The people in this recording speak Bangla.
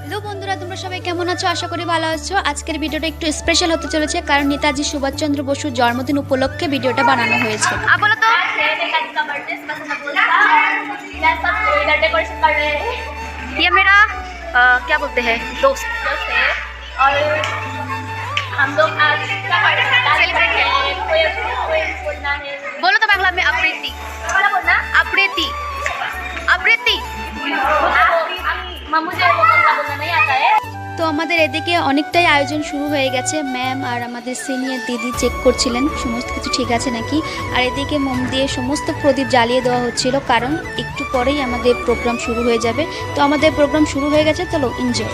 হ্যালো বন্ধুরা, তোমরা সবাই কেমন আছো? আশা করি ভালো আছো। আজকের ভিডিওটা একটু স্পেশাল হতে চলেছে কারণ নেতাজি সুভাষচন্দ্র বসুর জন্মদিন উপলক্ষে ভিডিওটা বানানো হয়েছে। বলো তো, ये मेरा क्या बोलते हैं दोस्त है और हम लोग आज क्या Celebrate है। कोई बोलना है बोलो तो बांग्ला में अप्रीति क्या बोलना अप्रीति अप्रीति। मुझे वो बोलना नहीं आता है। তো আমাদের এদিকে অনেকটাই আয়োজন শুরু হয়ে গেছে। ম্যাম আর আমাদের সিনিয়র দিদি চেক করছিলেন সমস্ত কিছু ঠিক আছে নাকি। আর এদিকে মোম দিয়ে সমস্ত প্রদীপ জ্বালিয়ে দেওয়া হচ্ছিল কারণ একটু পরেই আমাদের প্রোগ্রাম শুরু হয়ে যাবে। তো আমাদের প্রোগ্রাম শুরু হয়ে গেছে, চলো এনজয়।